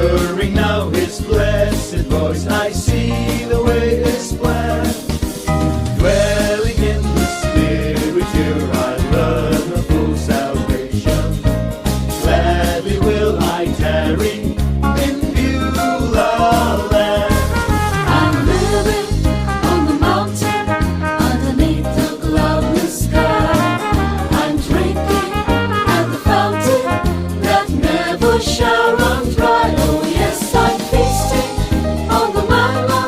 hearing now His blessed voice. I see the way is planned. Dwelling in the Spirit, here I learn of full salvation. Gladly will I tarry in Beulah land. I'm living on the mountain underneath the cloudless sky. I'm drinking at the fountain that never shall run dry. Oh yes, I'm feasting on the manna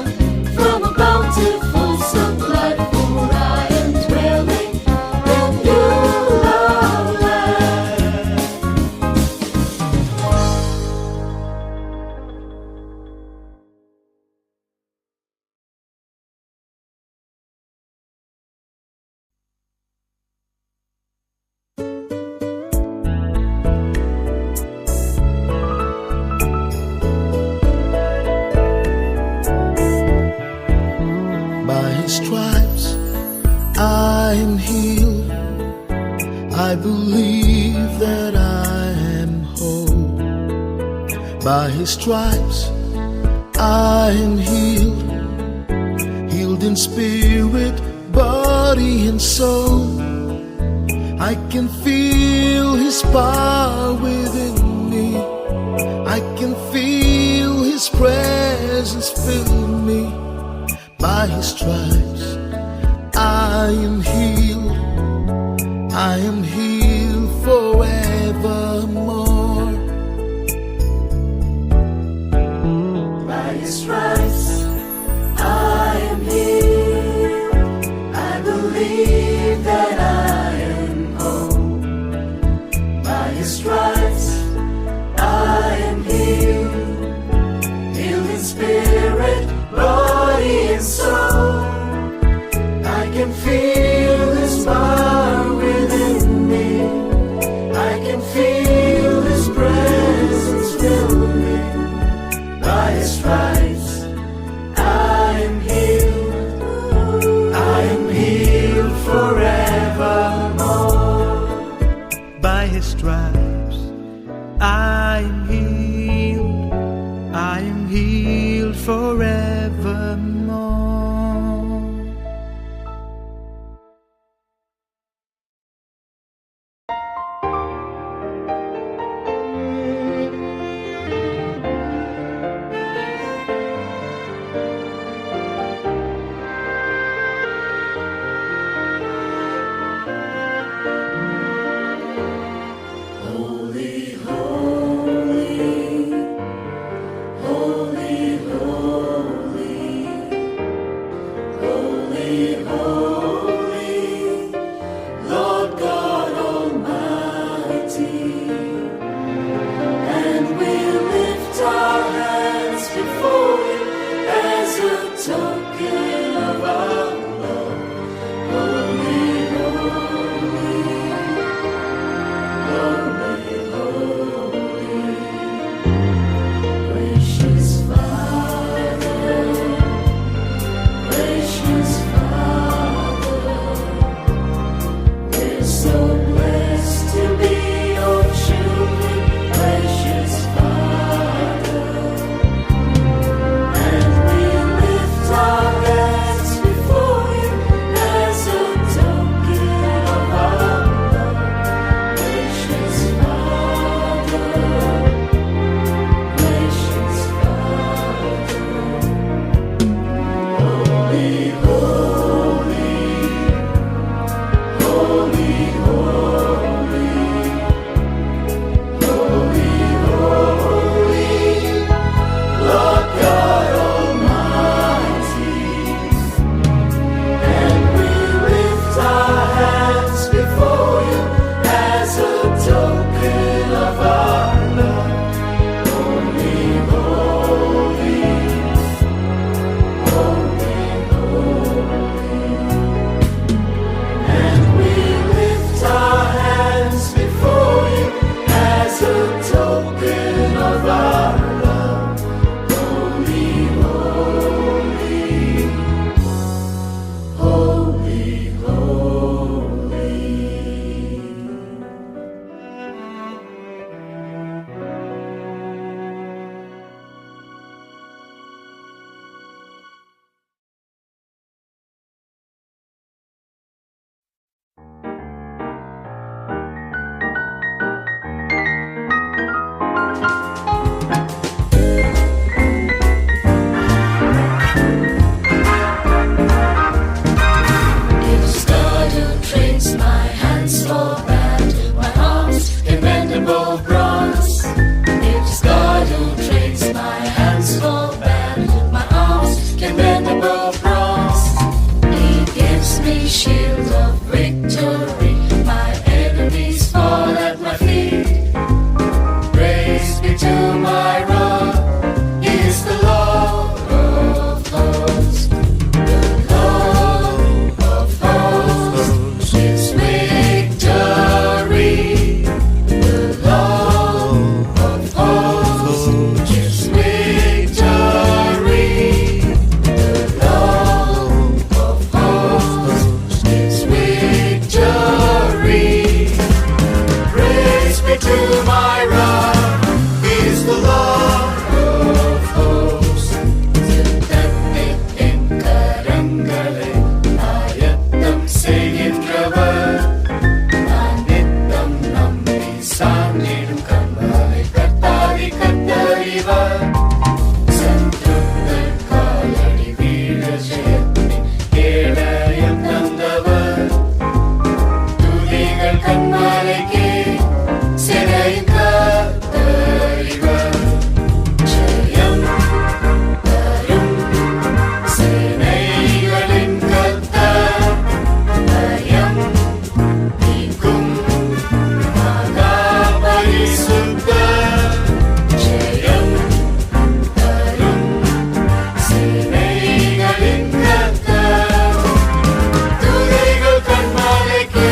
from a bountiful supply, for I am dwelling in Beulah land. By His stripes I am healed. I believe that I am whole. By His stripes I am healed. Healed in spirit, body and soul. I can feel His power within me. I can feel His presence fill me. By His stripes I am healed. I am healed forevermore. By His stripes I am healed. I believe that I am whole. By His stripes I am healed. Healed in spirit, body and soul. I can feel His power within me. I can feel His presence fill me. By His stripes தலைவர் சத்துருக்கள் காலடி வீழ ஜெயத்தின் கேடயம் தந்தவர் துதிகள் கண்மலைக்கே சிறையின் கர்த்தர் இவர் ஜெயம் தரும் சேனைகளின் கர்த்தர் பயம் நீக்கும் மகா பரிசுத்தர் ஜெயம் தரும் சேனைகளின் கர்த்தர் துதிகள் கண்மலைக்கே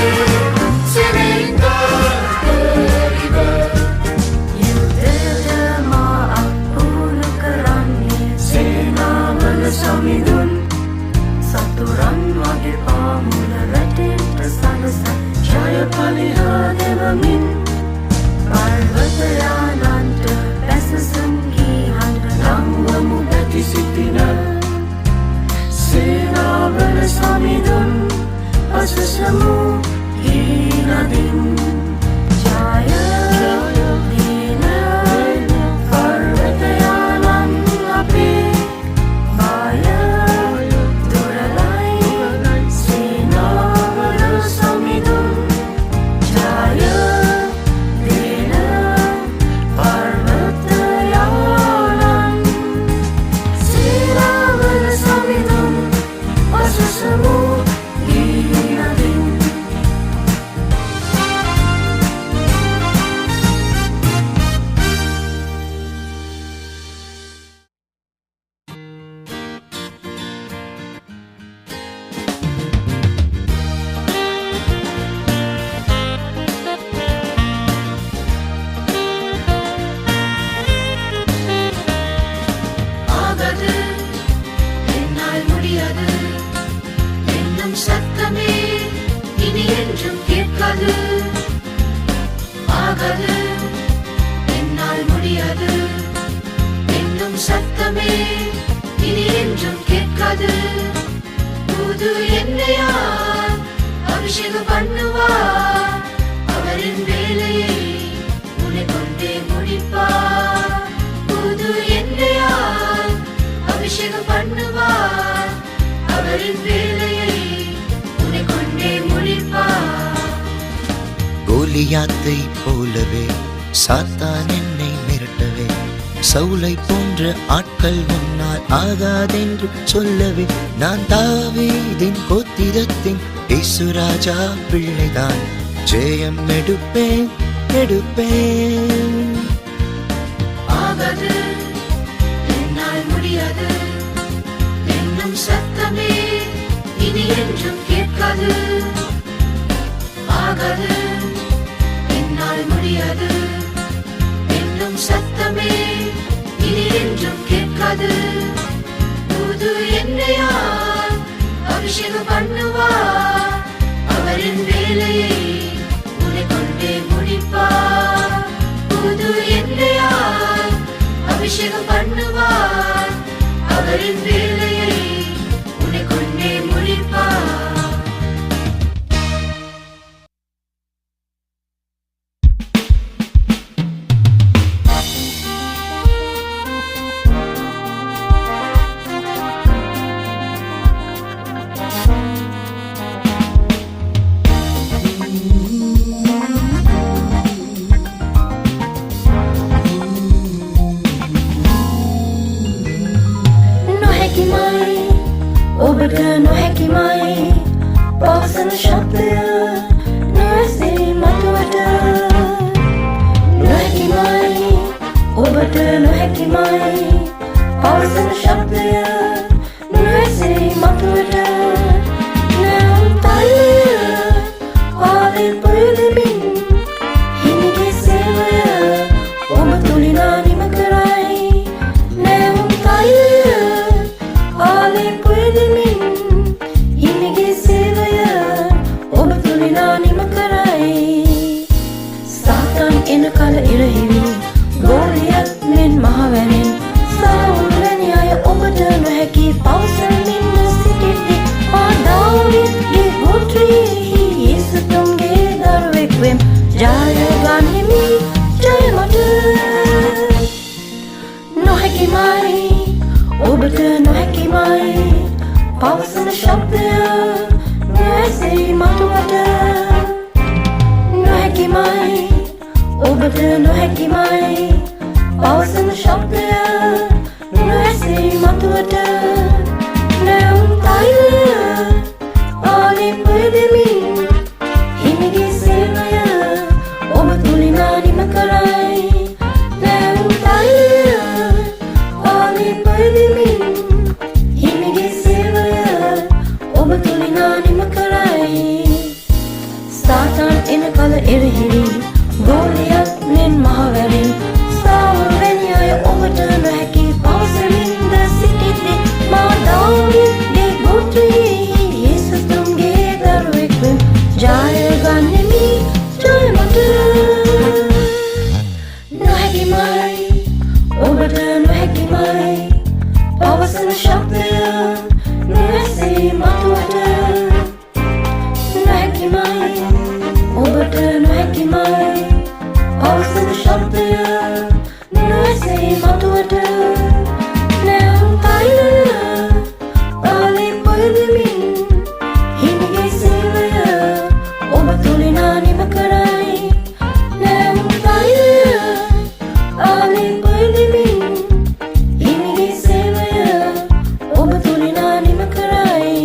சிறையின் கர்த்தர் இவர் Samidun Saturan wage pamula ratin prasangasa Jaya paliha devamin Parvatayananta Pesasangi handa Langwa mugati sitina Sena bala samidun Pasasamu hinadin Jaya Dina Parvatayanan api Maya, Duralai, Sinavara Samidun, Jaya, Dena, Parvatayanan, Sinavara Samidun, Pasasamu, Ginadin. ஆகாது என்னால் முடியாது என்னும் சத்தமே இனி என்றும் கேட்காது ஆகாது என்னால் முடியாது என்னும் சத்தமே இனி என்றும் கேட்காது புது எண்ணெயால் அபிஷேகம் பண்ணுவார் அவரின் வேலையை உன்னை கொண்டே முடிப்பார் புது எண்ணெயால் அபிஷேகம் பண்ணுவார் அவரின் வேலையை உன்னை கொண்டே முடிப்பார் கோலியாத்தை போலவே சாத்தான் என்னை மிரட்டவே சவுலை போன்ற ஆட்கள் முன்னால் ஆகாதென்று சொல்லவே நான் தாவீதின் கோத்திரத்தின் இயேசுராஜா பிள்ளைதான் ஜெயம் எடுப்பேன் எடுப்பேன் ஆகாது என்னால் முடியாது என்னும் சத்தமே இனி என்றும் கேட்காது ஆகாது என்னால் முடியாது என்னும் சத்தமே இனி என்றும் கேட்காது புது எண்ணெயால் அபிஷேகம் பண்ணுவார் அவரின் வேலையை உன்னை கொண்டே முடிப்பார் புது எண்ணெயால் அபிஷேகம் பண்ணுவார் அவரின் வேலையை உன்னை கொண்டே முடிப்பார் ඔබට නොහැකිමයි පවසන ශබ්දය නොඇසේ මතුවට නොහැකිමයි ඔබට නොහැකිමයි පවසන ශබ්දය නොඇසේ මතුවට නැවුම් තල්ලය පාදෙන් පොයදමින් හිමිගේ සේවය ඔබ තුලිනා නිම කරයි නැවුම් තල්ලය පාදෙන් පොයදමින් හිමිගේ සේවය ඔබ තුලිනා නිම කරයි සාතන් එන කල ඉරහිවි ගෝලියත් මෙන් මහවැනෙන් සවුල් වැනි අය ඔබට නොහැ නොහැකිමයි ඔබට නොහැකිමයි පවසන ශබ්දය නොඇසෙයි මතුවට නොහැකිමයි ඔබට නොහැකිමයි පවසන ශබ්දය නොඇසෙයි මතුවට නැවුම් තයිලය ආලින් පොයදෙමින් හිමිගේ සේවය ඔබ තුලිනා නිම කරයි නැවුම් තයිලය ආලින් පොයදෙමින් හිමිගේ සේවය ඔබ තුලිනා නිම කරයි සාතන් එන කල එරෙහිරි ගෝලියක් මෙන් මහවැරින් සාවවැනි අය ඔබට නොහැකි පවසමින්ද සිටිද්දී මා දාවීදගේ ගෝත්‍රයෙහි යේසුතුන්ගේ දරුවෙක් වෙන් ජය ගන්නෙමි ජයමට නොහැකිමයි ඔබට නොහැකිමයි පවසන ශබ්දය නොඇසෙයි මතුවට නොහැකිමයි ඔබට නොහැකිමයි පවසන ශබ්දය නොඇසෙයි මතුවට නැවුම් තයිලය ආලින් පොයදෙමින් හිමිගේ සේවය ඔබ තුලිනා නිම කරයි නැවුම් තයිලය ආලින් පොයදෙමින් හිමිගේ සේවය ඔබ තුලිනා නිම කරයි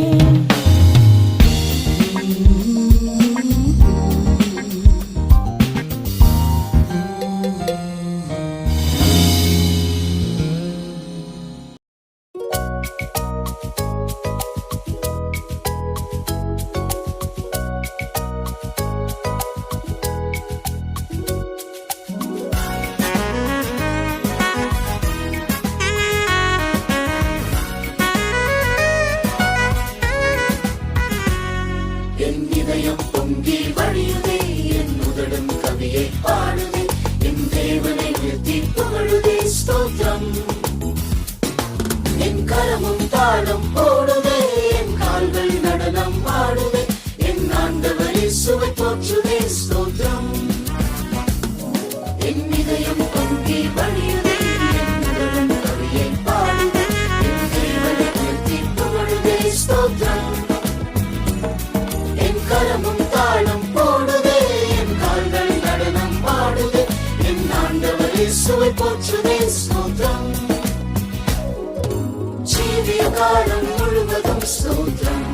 என் இதயம் பொங்கி வழியுதே என் உதடும் கவியை பாடுதே என் தேவனை உயர்த்தி புகழுதே ஸ்தோத்திரம் என் கரமும் தாளம் போடுதே என் கால்கள் நடனம் ஆடுதே என் ஆண்டவர் இயேசுவை போற்றுதே ஸ்தோத்திரம் என் இதயம் பொங்கி வழியுதே என் உதடும் கவியை பாடுதே என் தேவனை உயர்த்தி புகழுதே ஸ்தோத்திரம் என் கரமும் தாளம் போடுதே என் கால்கள் நடனம் பாடுதே என் ஆண்டவர் இயேசுவை போற்றுதே ஸ்தோத்திரம் ஜீவிய காலம் முழுவதும் ஸ்தோத்திரம்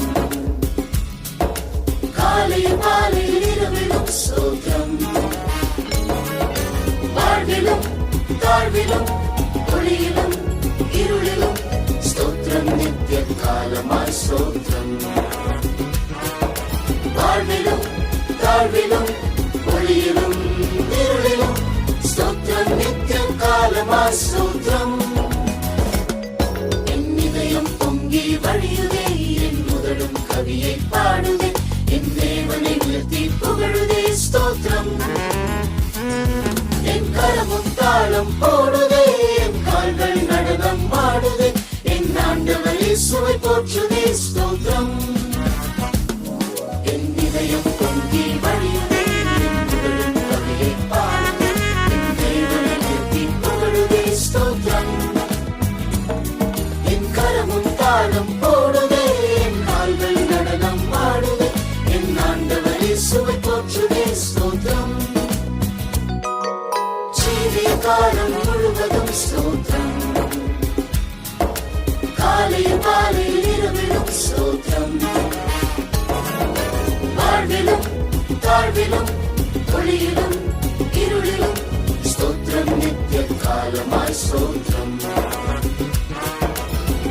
காலை மாலை இரவிலும் ஸ்தோத்திரம் வாழ்விலும் தாழ்விலும் ஒளியிலும் இருளிலும் ஸ்தோத்திரம் நித்திய காலமாய் ஸ்தோத்திரம் வாழ்விலும் தாழ்விலும் ஒளியிலும் இருளிலும் ஸ்தோத்திரம் நித்தியம் காலமாய் ஸ்தோத்திரம் என் இதயம் பொங்கி வழியுதே என் உதடும் கவியை பாடுதே என் தேவனை உயர்த்தி புகழுதே ஸ்தோத்திரம் என் கரமும் தாளம் போடுதே என் கால்கள் நடனம் ஆடுதே என் ஆண்டவர் இயேசுவை போற்றுதே ஸ்தோத்திரம் என் இதயம் பொங்கி வழியுதே என் உதடும் கவியை பாடுதே என் தேவனை உயர்த்தி புகழுதே ஸ்தோத்திரம் என் கரமும் தாளம் போடுதே என் கால்கள் நடனம் ஆடுதே என் ஆண்டவர் இயேசுவை போற்றுதே ஸ்தோத்திரம் ஜீவிய காலம் முழுவதும் ஸ்தோத்திரம் காலை மாலை இரவிலும் ஸ்தோத்திரம் வாழ்விலும் தாழ்விலும் ஒளியிலும் இருளிலும் ஸ்தோத்திரம் நித்திய காலமாய் ஸ்தோத்திரம்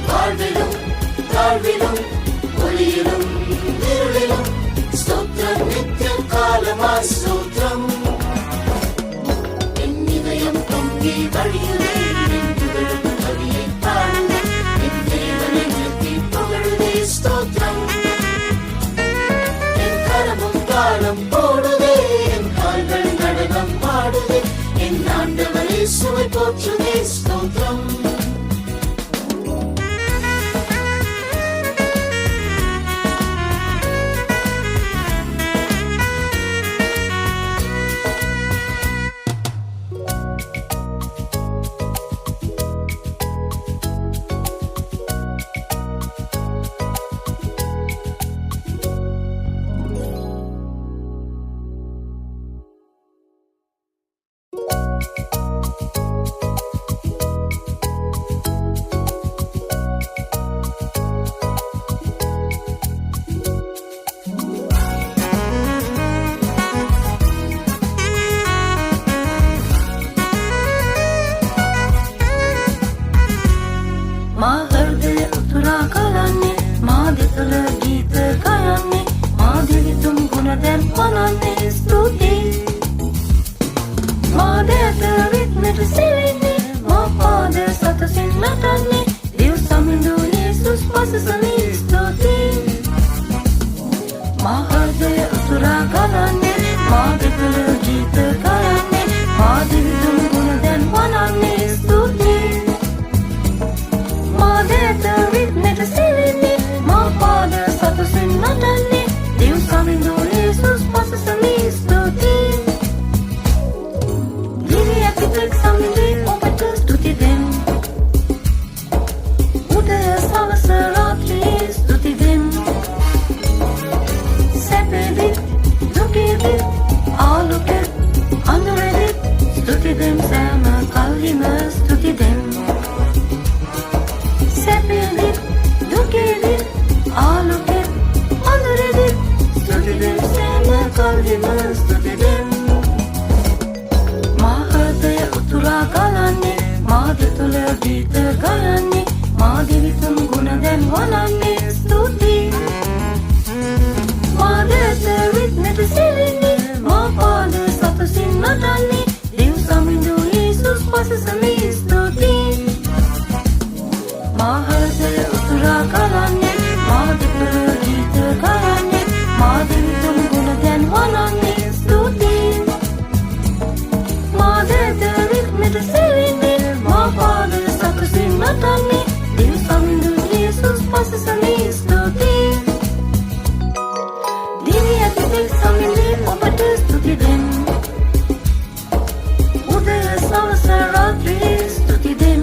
வாழ்விலும் தாழ்விலும் ஒளியிலும் இருளிலும் ஸ்தோத்திரம் நித்திய காலமாய் ஸ்தோத்திரம் என் இதயம் பொங்கி வழியுதே என் உதடும் கவியை பாடுதே என் தேவனை உயர்த்தி புகழுதே ஸ்தோத்திரம் என் கரமும் தாளம் போடுதே என் கால்கள் நடனம் ஆடுதே என் ஆண்டவர் இயேசுவை போற்றுதே ஸ்தோத்திரம் මා හෘදය උතුරා කලන්නේ මා දෙතුල ගීත ගයන්නේ මා දිවිතුම් ගුණ දැන් වනන්නේ ස්තුතියි මා දෙත රිද්මට සිලින්නේ මා පාද සතසින් නටන්නේ දිව් සමිඳු යේසුස් පසසලී ස්තුතියි මා හෘදය උතුරා කලන්නේ මා දෙතුල ගීත ගයන්නේ මා දිවිතුම් ගුණ දැන් වනන්නේ ස්තුතියි මා දෙත රිද්මට සිලින්නේ මා පාද සතසින් නටන්නේ දිව් සමිඳු යේසුස් පසසලී ස්තුතියි දිවි ඇතිතෙක් සමිඳේ ඔබට ස්තුති දෙම් උදය සවස රාත්‍රියේ ස්තුති දෙම් සැපෙදිත් දුකෙදිත් ආලෝකෙත් අඳුරෙදිත් ස්තුති දෙම් සෑම කල්හිම ස්තුති දෙම් සැපෙදිත් දුකෙදිත් ආලෝකෙත් අඳුරෙදිත් ස්තුති දෙම් සෑම කල්හිම ස්තුති දෙම් මා හෘදය උතුරා කලන්නේ මා දෙතුල ගීත ගයන්නේ මා දිවිතුම් ගුණ දැන් වනන්නේ ස්තුතියි මා දෙත රිද්මට සිලින්නේ මා පාද සතසින් නටන්නේ දිව් සමිඳු යේසුස් පසසලී ස්තුතියි මා හෘදය උතුරා කලන්නේ මා දෙතුල ගීත ගයන්නේ මා දිවිතුම් ගුණ දැන් වනන්නේ ස්තුතියි මා දෙත රිද්මට සිලින්නේ මා පාද සතසින් නටන්නේ දිව් සමිඳු යේසුස් පසසලී ස්තුතියි දිවි ඇතිතෙක් සමිඳේ ඔබට ස්තුති දෙම් උදය සවස රාත්‍රියේ ස්තුති දෙම්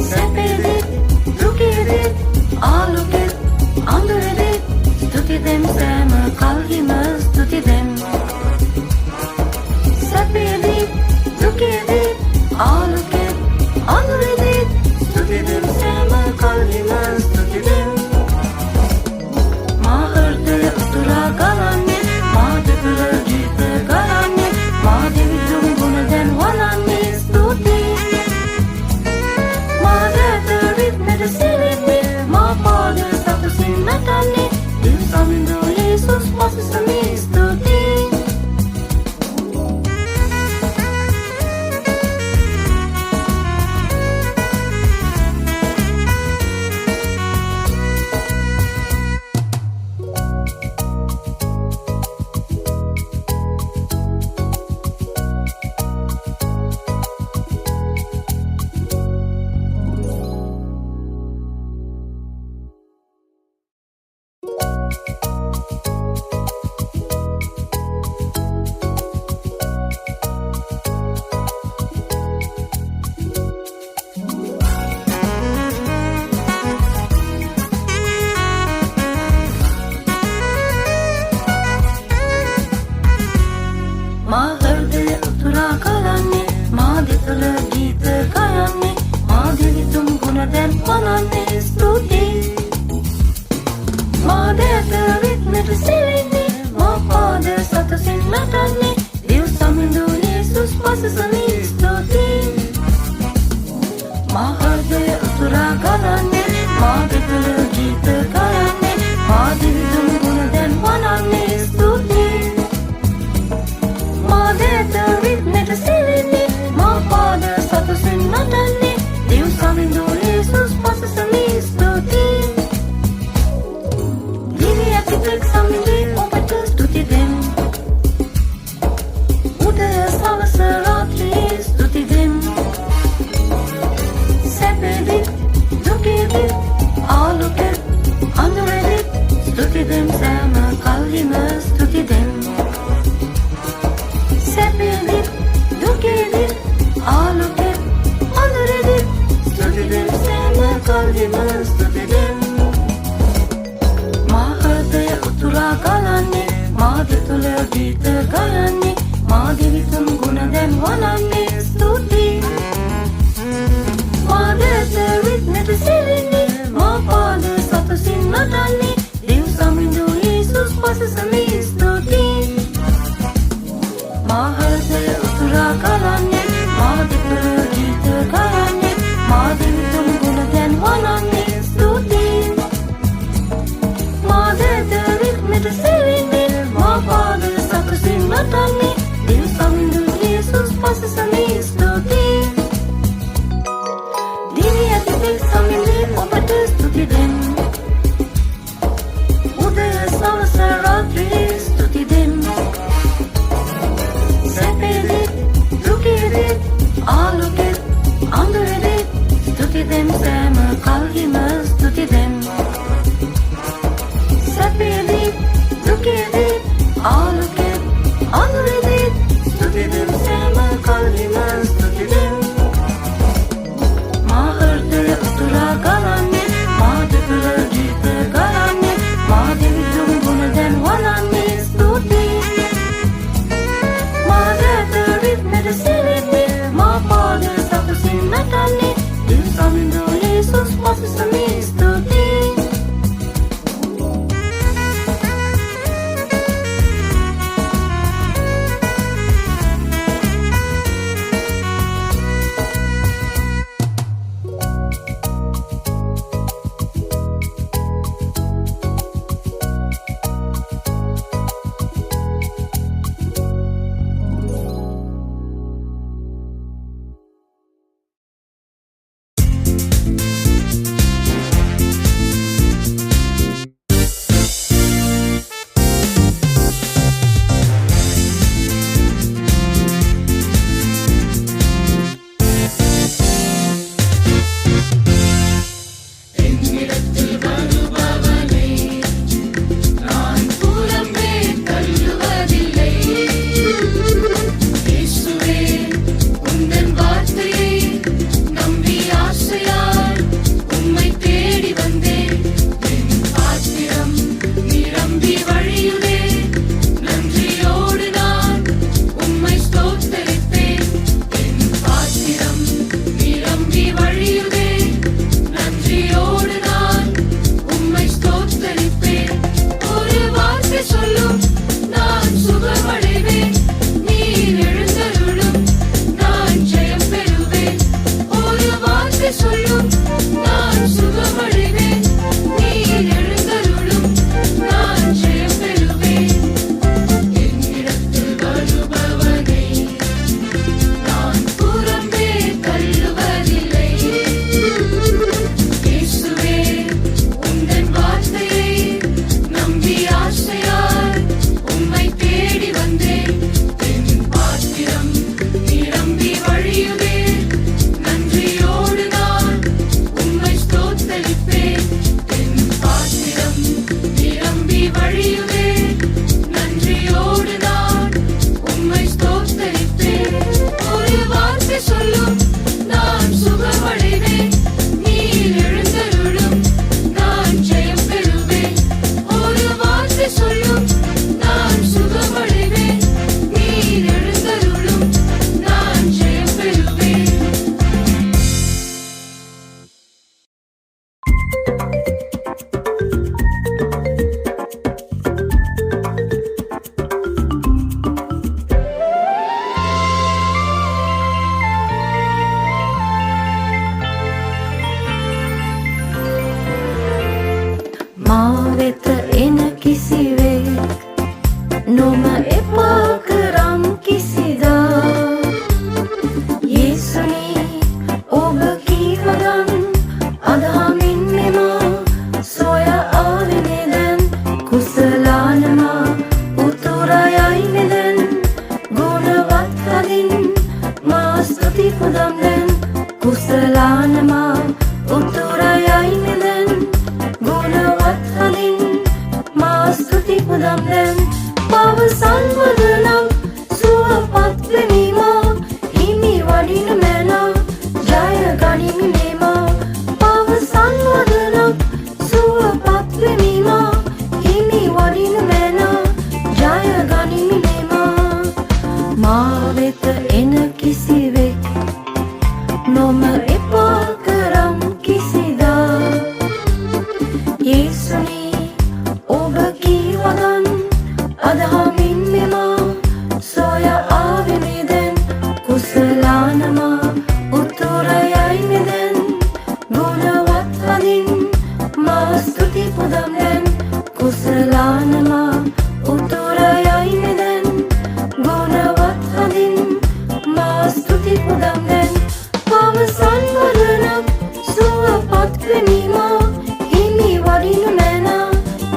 සැපෙදිත් දුකෙදිත් ආලෝකෙත් අඳුරෙදිත් ස්තුති දෙම් සෑම කල්හිම ස්තුති දෙම් සැපෙදිත් දුකෙදිත් ආලෝකෙත් අඳුරෙදිත් ස්තුති දෙම් සෑම කල්හිම ස්තුති දෙම් මා හෘදය උතුරා කලන්නේ මා දෙතුල ගීත ගයන්නේ මා දිවිතුම් ගුණ දැන් වනන්නේ ස්තුතියි මා දෙත රිද්මට සිලින්නේ මා පාද සතසින් නටන්නේ දිව් සමිඳු යේසුස් පසසලී ස්තුතියි මා හෘදය උතුරා කලන්නේ මා දෙතුල ගීත ගයන්නේ මා දිවිතුම් ගුණ දැන් වනන්නේ ස්තුතියි මා දෙත රිද්මට සිලින්නේ මා පාද සතසින් නටන්නේ දිව් සමිඳු යේසුස් පසසලී ස්තුතියි මා හෘදය උතුරා කලන්නේ මා දෙතුල ගීත ගයන්නේ මා දිවිතුම් ගුණ දැන් වනන්නේ ස්තුතියි මා දෙත රිද්මට සිලින්නේ මා පාද සතසින් නටන්නේ දිව් සමිඳු යේසුස් පසසලී ස්තුතියි දිවි ඇතිතෙක් සමිඳේ ඔබට ස්තුති දෙම් උදය සවස රාත්‍රියේ ස්තුති දෙම් සැපෙදිත් දුකෙදිත් ආලෝකෙත් අඳුරෙදිත් ස්තුති දෙම් සෑම කල්හිම ස්තුති දෙම් සැපෙදිත් දුකෙදිත් ආලෝකෙත් අඳුරෙදිත් ස්තුති දෙම් සෑම කල්හිම ස්තුති දෙම් මා හෘදය උතුරා කලන්නේ මා දෙතුල ගීත ගයන්නේ මා දිවිතුම් ගුණ දැන් වනන්නේ ස්තුතියි මා දෙත රිද්මට සිලින්නේ මා පාද සතසින් නටන්නේ දිව් සමිඳු යේසුස් පසසලී ස්තුතියි මා හෘදය උතුරා කලන්නේ මා දෙතුල ගීත ගයන්නේ මා දිවි අඳුරෙදි ස්තුති දෙම් සෑම කල්හිම ස්තුති දෙම් සැපේදි දුකේදි ආලෝකෙ අඳුරෙදි ස්තුති දෙම් සෑම කල්හිම ස්තුති දෙම් මා හෘදය උතුරා ගලන්නේ මා දෙපළ ගීත ගලන්නේ මා දෙවිතුන් ගුණ දැන් වලන්නේ ස්තුති මා දැත රිද්මෙද සිරින්නේ මා පාද සතුසින් නටන්නේ දිව්සමින්දු යේසුස් පසුසමි ස්තුති වෙත එන කිසිවෙක් නොම එපා කරම් කිසිදා යේසුනි ඔබ කීවදන් අදහමින් මෙමා සොයා ආවේ දැන් කුසලානමා උතුරයයි මෙදෙන් ගුණවත් හදින් මා ස්තුති පුදම් දැන් කුසලානමා උතුරයයි මෙදෙන් ගුණවත් හදින් මා ස්තුති පුදම් දැන් පවසන් වදනම් සුවපත් වෙමීමා හිමි වඩින මැනා ජය ගනිමි මේමා පවසන් වදනම් සුවපත් වෙමීමා හිමි වඩින මැනා ජය ගනිමි මේමා මා වෙත එන කිසිවෙක් නොම එපා කරම් කිසිදා යේසුනි ඔබ කීවදන් අදහමින් මෙමා සොයා ආවේ මෙදෙන් කුසලානමා උතුරයයි මෙදෙන් ගුණවත් හදින් මා ස්තුති පුදම් දැන් කුසලානමා උතුරයයි මෙදෙන් ගුණවත් හදින් මා ස්තුති පුදම් දැන් පවසන් වදනම් සුවපත් වෙමීමා හිමි වඩින මැනා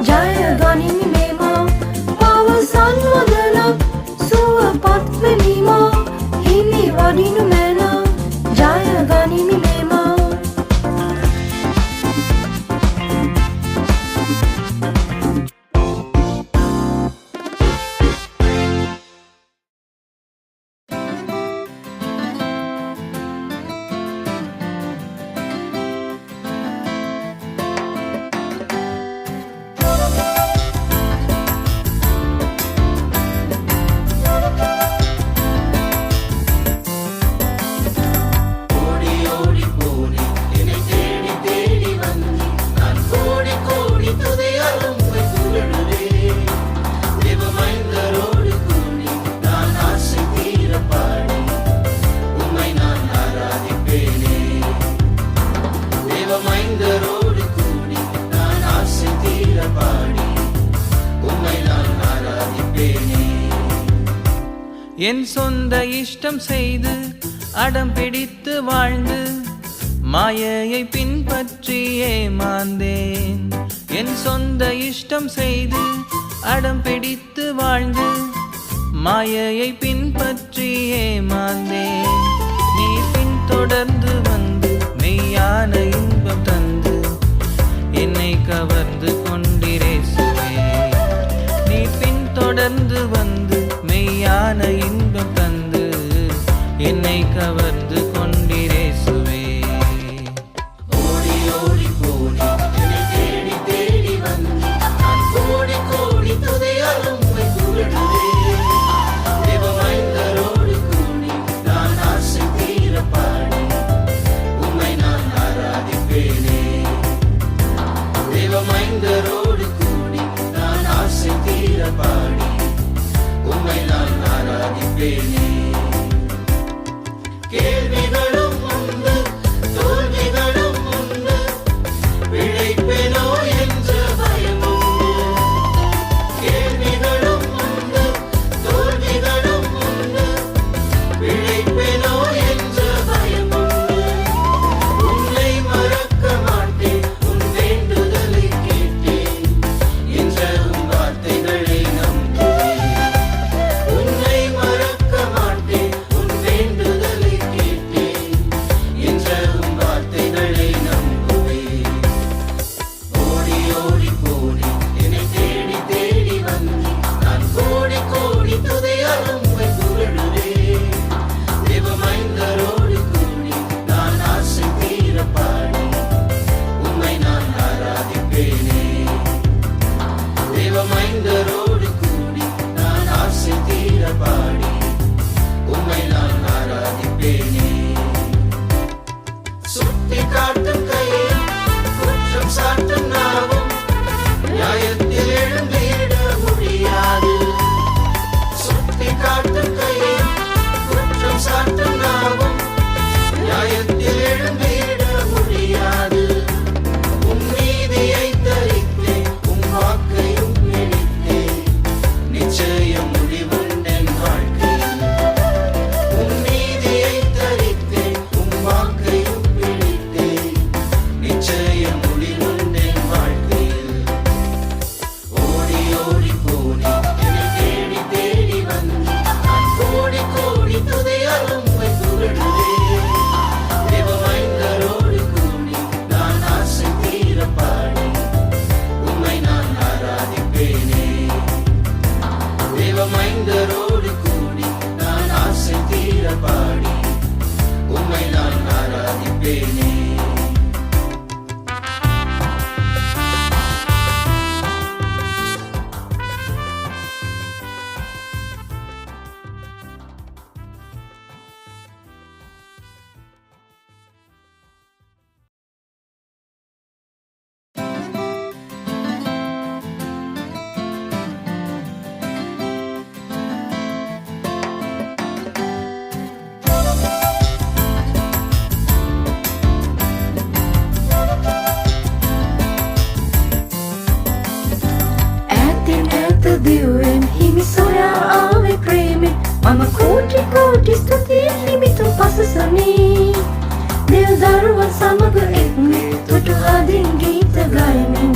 ජය ගනිමි මේමා පවසන් වදනම් සුවපත් වෙමීමා හිමි වඩින මැනා ජය ගනිමි என் சொந்த இஷ்டம் செய்து அடம் பிடித்து வாழ்ந்து மாயையை பின்பற்றி ஏமாந்தேன். என் சொந்த இஷ்டம் செய்து அடம் பிடித்து வாழ்ந்து மாயையை பின்பற்றி ஏமாந்தேன். நீ பின்தொடர்ந்து வந்து மெய்யான இன்பம் தந்து என்னை கவர்ந்து கொண்டிரேசுவே. நீ பின்தொடர்ந்து வந்து மெய்யான இன்பம் தந்து என்னை கவர்ந்து கொண்டிரேசுவே. ஓடி ஓடி போடி என்னை தேடி தேடி வந்து நான் கோடி கோடி துதியாலும் உம்மை புகழுவேன். தேவமைந்தரோடு கூடி நான் ஆசை தீர பாடி உம்மை நான் ஆராதிப்பேனே. தேவமைந்தரோடு கூடி நான் ஆசை தீர பாடி உம்மை நான் ஆராதிப்பேனே. கேள்விகளும் உண்டு தோல்விகளும் உண்டு பிழைப்பேனோ என்ற பயம் உண்டு. கேள்விகளும் உண்டு தோல்விகளும் உண்டு பிழைப்பேனோ என்ற பயம் உண்டு. உன்னை மறக்க மாட்டேன் உன் வேண்டுதலை கேட்டேன் என்ற உன் வார்த்தைகளை நம்புவேன். உன்னை மறக்க மாட்டேன் உன் வேண்டுதலை கேட்டேன் என்ற உன் வார்த்தைகளை நம்புவேன். ஓடி ஓடி போடி என்னை தேடி தேடி வந்து நான் கோடி கோடி துதியாலும் உம்மை புகழுவேன். தேவமைந்தரோடு கூடி நான் ஆசை தீர பாடி உம்மை நான் ஆராதிப்பேனே. தேவமைந்தரோடு கூடி நான் ஆசை தீர பாடி உம்மை நான் ஆராதிப்பேனே. சுட்டி காட்டும் கையில் குற்றம் சாட்டும் நாவும் நியாயத்தில் எழுந்திட முடியாது. சுட்டி காட்டும் கையில் குற்றம் சாட்டும் நாவும் நியாயத்தில் எழுந்திட முடியாது. உம் நீதியை தரித்தேன் உம் வாக்கையும் பிடித்தேன் நிச்சயம் முடிவுண்டென் வாழ்க்கையில். உம் நீதியை தரித்தேன் உம் வாக்கையும் பிடித்தேன் நிச்சயம் முடிவுண்டென் வாழ்க்கையில். ஓடி ஓடி போடி என்னை தேடி தேடி வந்து நான் கோடி கோடி துதியாலும் உம்மை புகழுவேன். தேவமைந்தரோடு கூடி நான் ஆசை தீர பாடி உம்மை நான் ஆராதிப்பேனே. தேவமைந்தரோடு கூடி நான் ஆசை தீர பாடி உம்மை நான் ஆராதிப்பேனே. Diuen himi soya ave premi Mama koti koti stuti himi tu pasasani Deodaruan samaga ekme Tutu hadin gita gaimin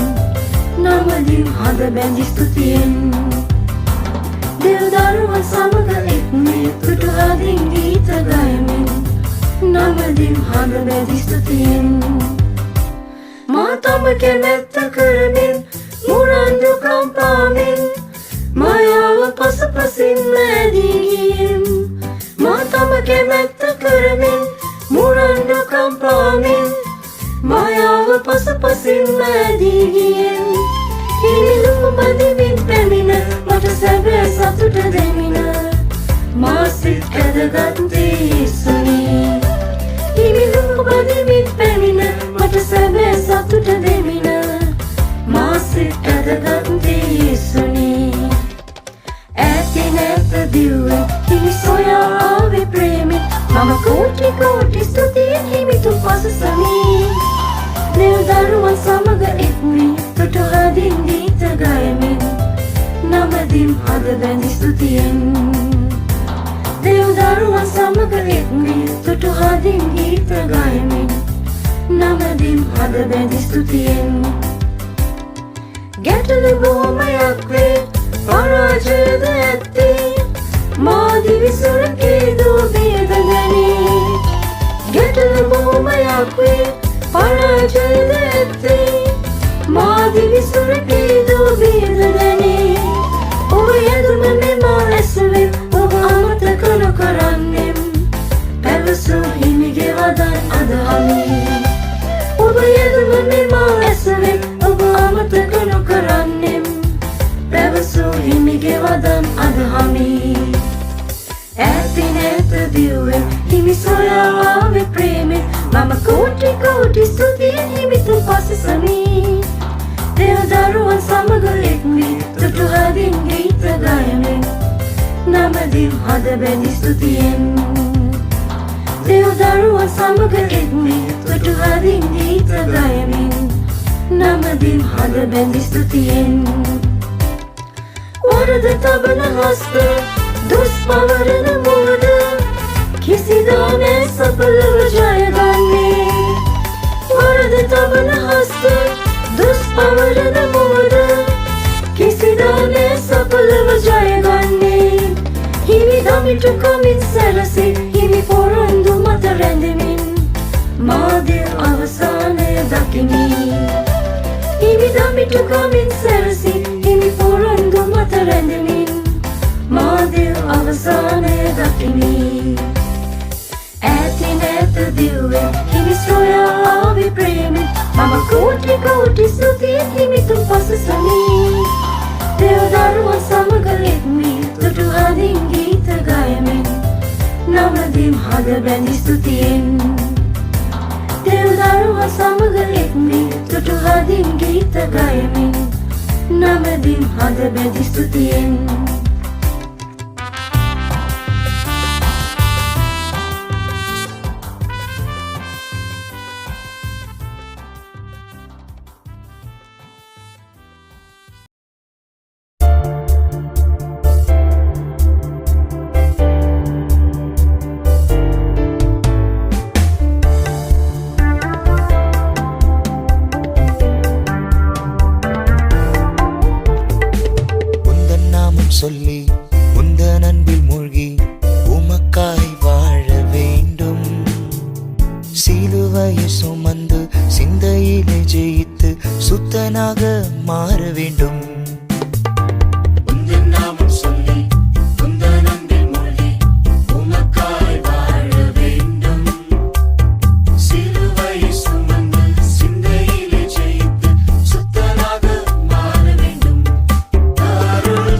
Namadim hada bendi stutien Deodaruan samaga ekme Tutu hadin gita gaimin Namadim hada bendi stutien Matama kemetta karamin Murandu kampamin Mayawa pasapasin medigim Matama kemetta karamin Murandu kampamin Mayawa pasapasin medigim Himilu badimin pemina Mata sebe satuta demina Masit kadaganti suni Himilu badimin pemina Mata sebe satuta demina Masit kadaganti suni Ätinätä diuen, himi soja ave premi Mama koti koti stutien himi tu pasasani Deodaruan samaga ekmi Tutu hadin gita gaimin Namadim hada bendi stutien දෙව්දරුවන් සමග එක්වී තුටු හදින් ගීත ගයමින් නමදින් හද බැඳි ස්තුතියෙන් ගැටලු බොහොමයක් වේ පරාජයද ඇත්තේ මාදිවි සුරකේ දෝබියද ගනී ගැටලු බොහොමයක් වේ පරාජයද ඇත්තේ මාදිවි සුරකේ දෝබියද ගනී ඔබ යදුම මෙමා ඇසුවේ ඔබ අමතක නොකරන්නෙම් පැවසූ හිමිගේ වදන් අද හමි ඔබ යදුම මෙමා ඇසුවේ ඔබ අමතක නොකරන්නෙම් පැවසූ හිමිගේ වදන් අද හමි ඇතින් ඇත දිව්වෙන් හිමි සොයා ආවේ ප්‍රේමෙන් මම කෝටි කෝටි ස්තුතියෙන් හිමිතුන් පසසමි දෙව්දරුවන් සමග එක්වී තුටු හදින් ගීත ගයමින් නමදින් හද බැඳි ස්තුතියෙන් දෙව්දරුවන් සමග එක්වී තුටු හදින් ගීත ගයමින් නමදින් හද බැඳි ස්තුතියෙන් වරද තබන හස්ත දුස් පවරන මුවද කිසිදා නෑ සඵලව ජයගන්නේ වරද තබන හස්ත දුස් පවරන මුවද කිසිදා නෑ සඵලව ජයගන්නේ හිමි දමිටු කමින් සැරසි හිමි පොරොන්දු මත රැඳෙමින් මාදිය අවසානය දකිමි හිමි දමිටු කමින් සැරසි හිමි පොරොන්දු මත රැඳෙමින් මාදිය අවසානය දකිමි ඇතින් ඇත දිව්වෙන් හිමි සොයා ආවේ ප්‍රේමෙන් මම කෝටි කෝටි ස්තුතියෙන් හිමිතුන් පසසමි දෙව්දරුවන් සමග එක්වී තුටු හදින් ගීත ගයමින් නමදින් හද බැඳි ස්තුතියෙන් දෙව්දරුවන් සමග එක්වී තුටු හදින් ගීත ගයමින් නමදින් හද බැඳි ස්තුතියෙන් சொல்லி உந்தன் அன்பில் மூழ்கி உமக்காய் வாழ வேண்டும் சிலுவையை சுமந்து சிந்தையிலே ஜெயித்து சுத்தனாக மாற வேண்டும் உந்தன் நாமம் சொல்லி உந்தன் அன்பில் மூழ்கி உமக்காய் வாழ வேண்டும் சிலுவையை சுமந்து சிந்தையிலே ஜெயித்து சுத்தனாக மாற வேண்டும் அருள்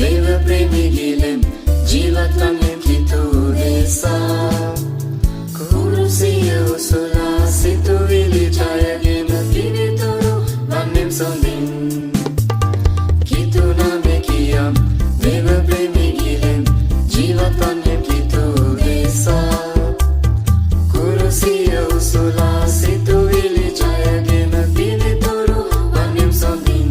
देव प्रेमी गेलेम जीवत्वानेम kitudesa kurusia usula situ ili jaya gena pinitoro vanem sondin kituna mekiam देव प्रेमी गेलेम जीवत्वानेम kitudesa kurusia usula situ ili jaya gena pinitoro vanem sondin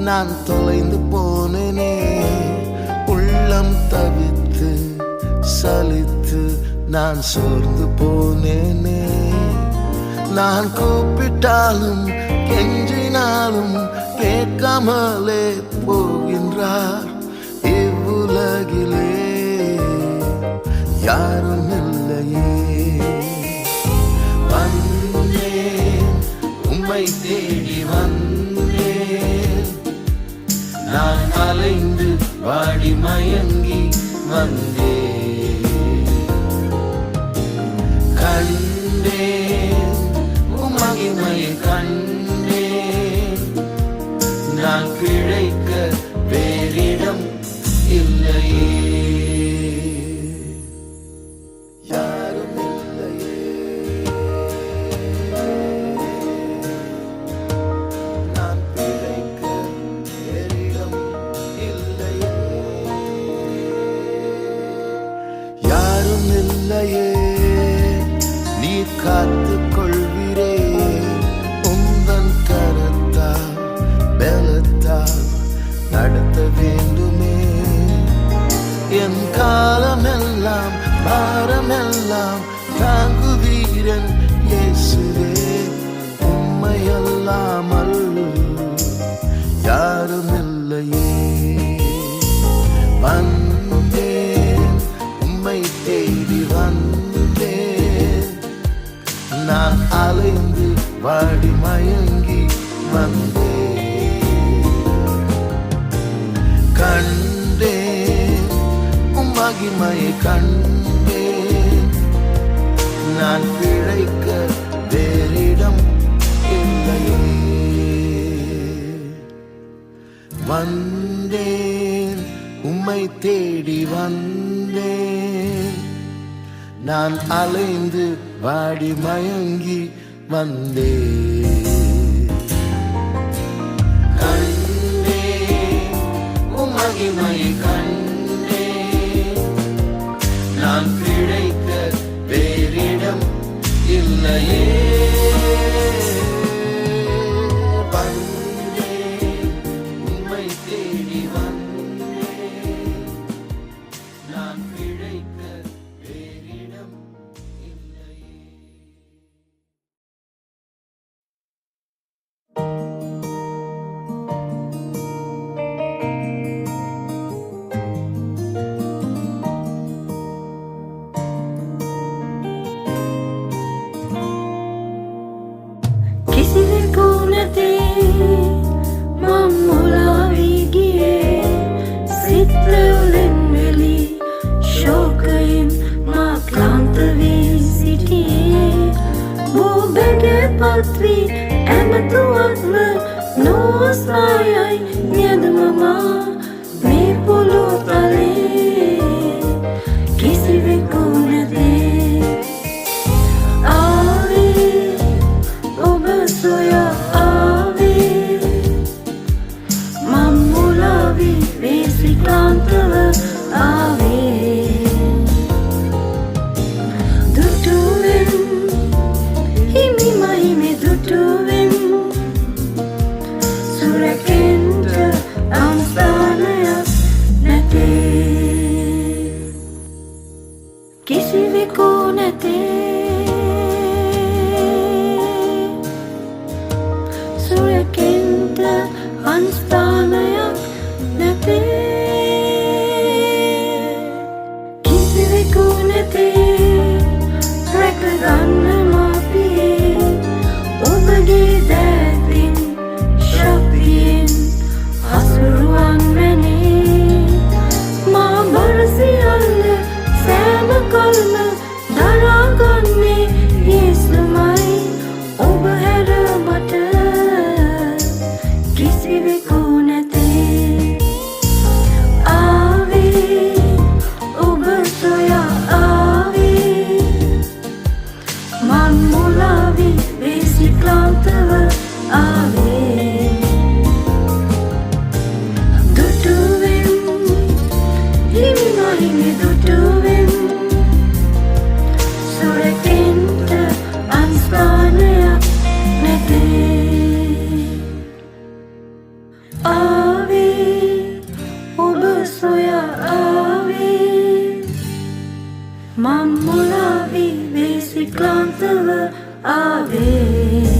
நான் தொலைந்து போனேனே உள்ளம் தவித்து சலித்து நான் சோர்ந்து போனேனே நான் கூப்பிட்டாலும் கெஞ்சினாலும் கேட்காமலே போகின்றார் இவ்வுலகிலே யாரும் இல்லையே வந்தேன் உம்மை தேடி வந்தேன் நான் அலைந்து வாடி மயங்கி வந்தேன் கண்டேன் உம் மகிமையை கண்டேன் நான் பிழைக்க வேறிடம் இல்லையே யாரும் இல்லையே நான் பிழைக்க வேறிடம் இல்லையே யாரும் இல்லையே நீர் காத்துக் கொள்வீரே உந்தன் கரத்தால் பலத்தால் நடத்த வேண்டுமே என் காலமெல்லாம் பாரமெல்லாம் தாங்குவீரன் இயேசுவே உம்மையல்லாமல் யாரும் இல்லையே வந்தேன் உம்மை தேடி வந்தேன் நான் அலைந்து வாடி மயங்கி வந்தேன் கண்டேன் உம் மகிமையை கண்டேன் நான் பிழைக்க வேறிடம் இல்லையே வந்தேன் உம்மை தேடி வந்தேன் நான் அலைந்து வாடி மயங்கி வந்தே கண்டே மகிமை கண்டே நான் பிழைக்க வேறிடம் இல்லையே வந்தே உம்மை தேடி வந்தே நான் பிழைக்க வேறிடம் இல்லையே. කිසිවෙකු නැති මම මුලාවී ගියේ සිත්වලින් වෙලි ශෝකයෙන් මා ක්ලාන්ත වී සිටියේ බෝබැගේ පත්වී ඇමතුවත්ම නොස්වායයි නියදම මා මේ පොළොව තලේ කිසිවෙකු නැති ආවේ ඔබ සොයා ආවේ මම මුලාවී වේසිකාන්තව ආවේ දුටුවෙන් හිමි මහිමේ දුටුවෙන් සුරකෙන්ට අම්ස්ථානයක් නැතේ කිසිවෙකු නැතේ සුරකෙන්ට අන්ස්ථානයක් නැතේ කිසිවෙකු නැතේ රැකගන්න මාපියේ ඔබගේ දෑතින් ශක්තියෙන් හසුරුවන් වැනේ මා බර සියල්ල සෑම කල්ම දරාගන්නේ යේසුමයි ඔබ හැර මට කිසිවෙකු නැතේ ආවේ ඔබ සොයා ආවේ මම මුලාවී වේසික්ලාන්තව ආවේ දුටුවෙන් හිමි මහිමේ දුටුවෙන් සුරකෙන්ට අන්ස්ථානයක් නැතේ ආවේ ඔබ සොයා ආවේ මම මුලාවී වේසික්ලාන්තව ආවේ